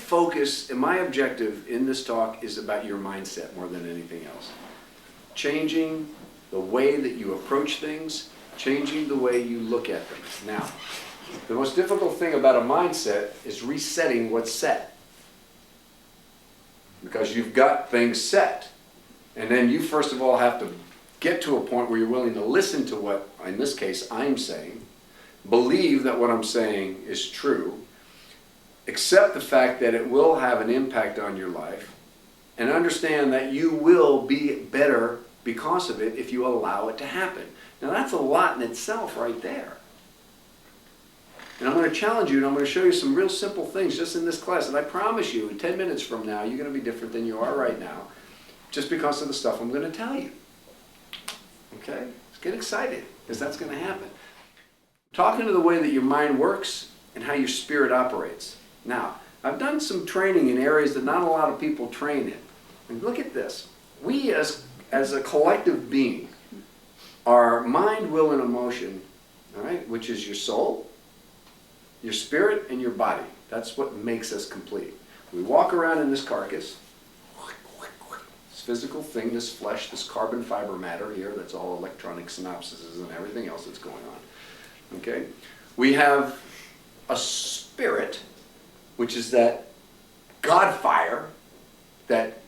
focus and my objective in this talk is about your mindset more than anything else. Changing the way that you approach things, changing the way you look at them. Now, the most difficult thing about a mindset is resetting what's set. Because you've got things set. And then you first of all have to get to a point where you're willing to listen to what, in this case, I'm saying, believe that what I'm saying is true, accept the fact that it will have an impact on your life, and understand that you will be better because of it if you allow it to happen. Now that's a lot in itself right there. And I'm going to challenge you, and I'm going to show you some real simple things just in this class. And I promise you, in 10 minutes from now, you're going to be different than you are right now, just because of the stuff I'm going to tell you. Okay? Let's get excited, because that's going to happen. Talking to the way that your mind works and how your spirit operates. Now, I've done some training in areas that not a lot of people train in. And look at this. We as a collective being, our mind, will, and emotion, all right, which is your soul, your spirit, and your body. That's what makes us complete. We walk around in this carcass, this physical thing, this flesh, this carbon fiber matter here, that's all electronic synapses and everything else that's going on. Okay? We have a spirit, which is that God fire that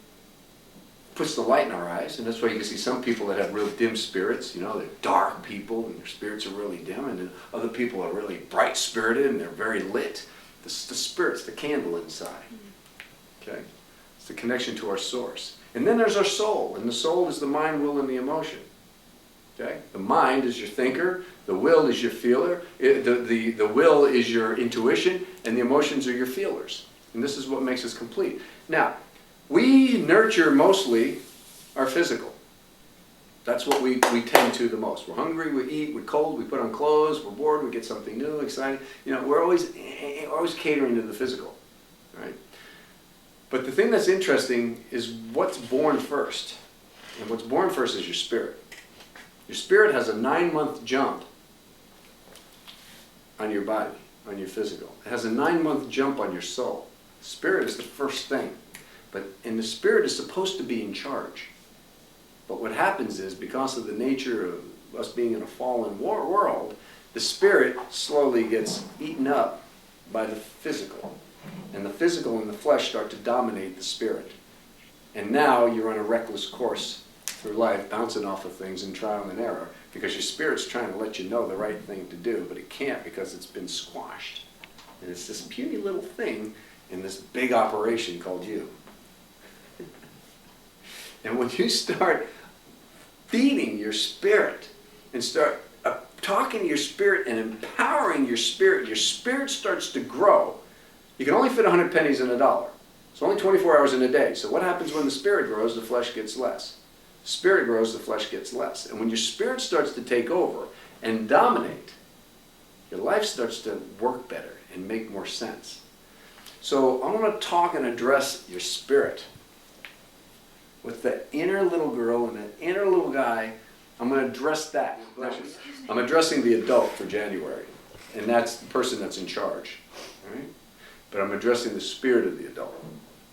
puts the light in our eyes, and that's why you can see some people that have real dim spirits. You know, they're dark people and their spirits are really dim, and then other people are really bright spirited and they're very lit. The spirit's the candle inside. Okay? It's the connection to our source. And then there's our soul, and the soul is the mind, will, and the emotion. Okay? The mind is your thinker, the will is your feeler, the will is your intuition, and the emotions are your feelers. And this is what makes us complete. Now, we nurture mostly our physical. That's what we tend to the most. We're hungry, we eat, we're cold, we put on clothes, we're bored, we get something new, exciting. You know, we're always catering to the physical, right? But the thing that's interesting is what's born first. And what's born first is your spirit. Your spirit has a 9-month jump on your body, on your physical. It has a 9-month jump on your soul. Spirit is the first thing. And the spirit is supposed to be in charge. But what happens is, because of the nature of us being in a fallen world, the spirit slowly gets eaten up by the physical. And the physical and the flesh start to dominate the spirit. And now you're on a reckless course through life, bouncing off of things in trial and error, because your spirit's trying to let you know the right thing to do, but it can't because it's been squashed. And it's this puny little thing in this big operation called you. And when you start feeding your spirit and start talking to your spirit and empowering your spirit starts to grow. You can only fit 100 pennies in a dollar. It's only 24 hours in a day. So what happens when the spirit grows? The flesh gets less. The spirit grows, the flesh gets less. And when your spirit starts to take over and dominate, your life starts to work better and make more sense. So I want to talk and address your spirit. With the inner little girl and the inner little guy, I'm going to address that. I'm addressing the adult for January, and that's the person that's in charge. Right? But I'm addressing the spirit of the adult.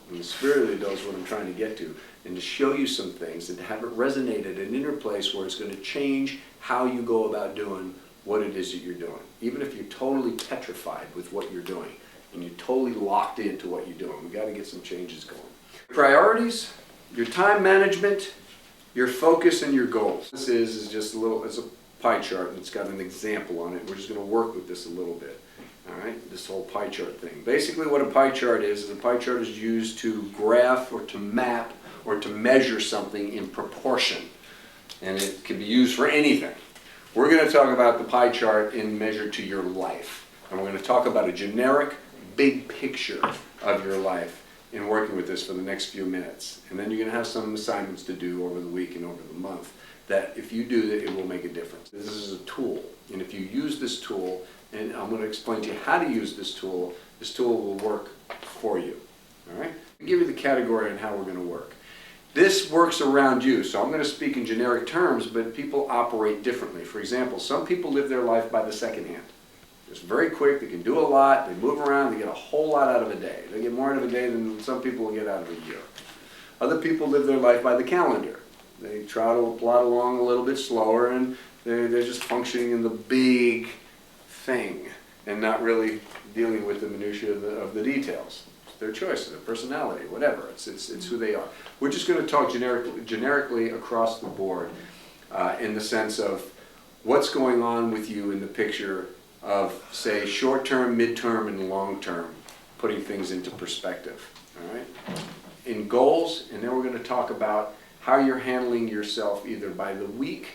And the spirit of the adult is what I'm trying to get to, and to show you some things and to have it resonate at an inner place where it's going to change how you go about doing what it is that you're doing. Even if you're totally petrified with what you're doing, and you're totally locked into what you're doing, we've got to get some changes going. Priorities. Your time management, your focus, and your goals. This is just it's a pie chart, and it's got an example on it. We're just going to work with this a little bit. All right, this whole pie chart thing. Basically what a pie chart is a pie chart is used to graph or to map or to measure something in proportion. And it can be used for anything. We're going to talk about the pie chart in measure to your life. And we're going to talk about a generic, big picture of your life in working with this for the next few minutes. And then you're going to have some assignments to do over the week and over the month that if you do that, it will make a difference. This is a tool. And if you use this tool, and I'm going to explain to you how to use this tool will work for you. All right? I'll give you the category on how we're going to work. This works around you. So I'm going to speak in generic terms, but people operate differently. For example, some people live their life by the second hand. Just very quick, they can do a lot, they move around, they get a whole lot out of a day. They get more out of a day than some people will get out of a year. Other people live their life by the calendar. They try to plod along a little bit slower, and they're just functioning in the big thing and not really dealing with the minutiae of the details. It's their choice, their personality, whatever. It's who they are. We're just going to talk generically across the board in the sense of what's going on with you in the picture of, say, short-term, mid-term, and long-term, putting things into perspective. All right? In goals, and then we're going to talk about how you're handling yourself either by the week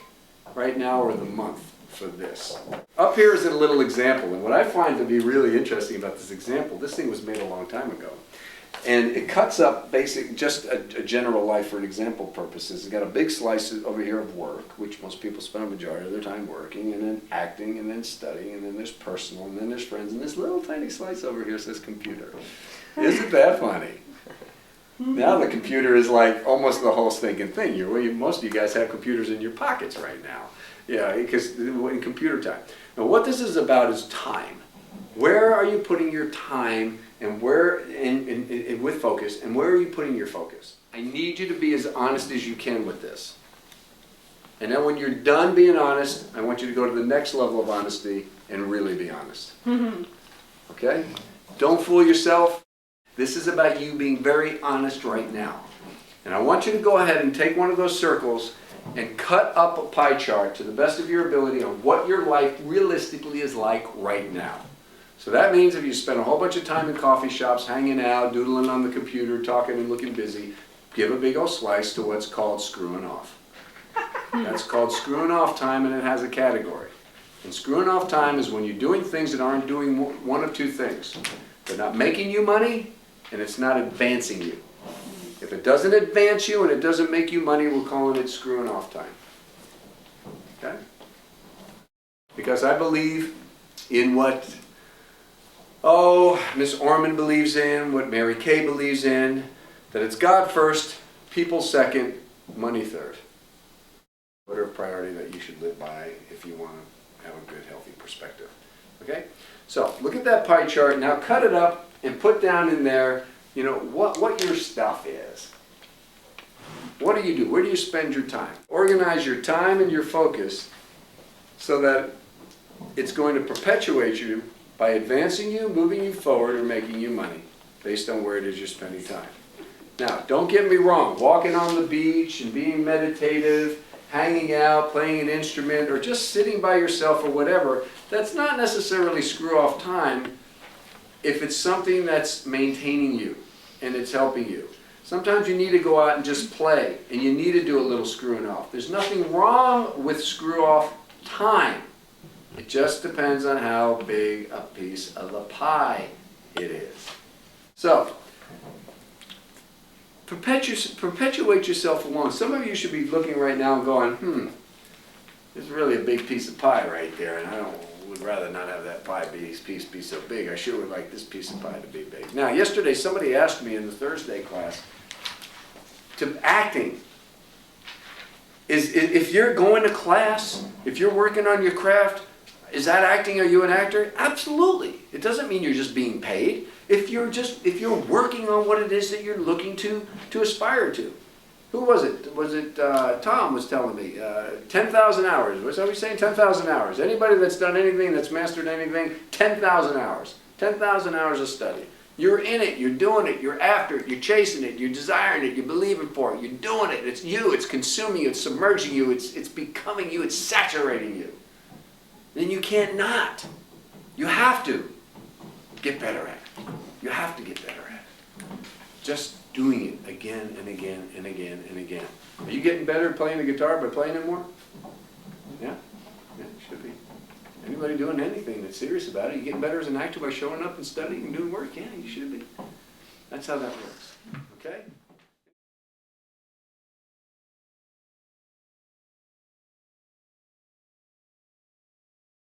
right now or the month for this. Up here is a little example, and what I find to be really interesting about this example, this thing was made a long time ago, and it cuts up just a general life for an example purposes. It's got a big slice over here of work, which most people spend a majority of their time working, and then acting, and then studying, and then there's personal, and then there's friends, and this little tiny slice over here says computer. Isn't that funny? Now the computer is like almost the whole stinking thing. Most of you guys have computers in your pockets right now. Yeah, because in computer time. Now what this is about is time. Where are you putting your time, and where, with focus, and where are you putting your focus? I need you to be as honest as you can with this. And then when you're done being honest, I want you to go to the next level of honesty and really be honest. Okay? Don't fool yourself. This is about you being very honest right now. And I want you to go ahead and take one of those circles and cut up a pie chart to the best of your ability on what your life realistically is like right now. So that means if you spend a whole bunch of time in coffee shops, hanging out, doodling on the computer, talking and looking busy, give a big old slice to what's called screwing off. That's called screwing off time, and it has a category. And screwing off time is when you're doing things that aren't doing one of two things. They're not making you money, and it's not advancing you. If it doesn't advance you and it doesn't make you money, we're calling it screwing off time. Okay? Because I believe in what, Miss Orman believes in, what Mary Kay believes in, that it's God first, people second, money third. Order of priority that you should live by if you want to have a good, healthy perspective. Okay? So, look at that pie chart. Now cut it up and put down in there, what your stuff is. What do you do? Where do you spend your time? Organize your time and your focus so that it's going to perpetuate you by advancing you, moving you forward, or making you money based on where it is you're spending time. Now, don't get me wrong. Walking on the beach and being meditative, hanging out, playing an instrument, or just sitting by yourself or whatever, that's not necessarily screw off time if it's something that's maintaining you and it's helping you. Sometimes you need to go out and just play, and you need to do a little screwing off. There's nothing wrong with screw off time. It just depends on how big a piece of the pie it is. So, perpetuate yourself along. Some of you should be looking right now and going, this is really a big piece of pie right there, and would rather not have that piece be so big. I sure would like this piece of pie to be big. Now, yesterday somebody asked me in the Thursday class, to acting, if you're going to class, if you're working on your craft, is that acting? Are you an actor? Absolutely. It doesn't mean you're just being paid. If you're working on what it is that you're looking to aspire to. Who was it? Was it Tom was telling me 10,000 hours. What's we saying? 10,000 hours. Anybody that's done anything, that's mastered anything, 10,000 hours. 10,000 hours of study. You're in it. You're doing it. You're after it. You're chasing it. You're desiring it. You're believing for it. You're doing it. It's you. It's consuming you. It's submerging you. It's becoming you. It's saturating you. Then you can't not. You have to get better at it. You have to get better at it. Just doing it again and again and again and again. Are you getting better at playing the guitar by playing it more? Yeah? Yeah, you should be. Anybody doing anything that's serious about it, you getting better as an actor by showing up and studying and doing work? Yeah, you should be. That's how that works. Okay?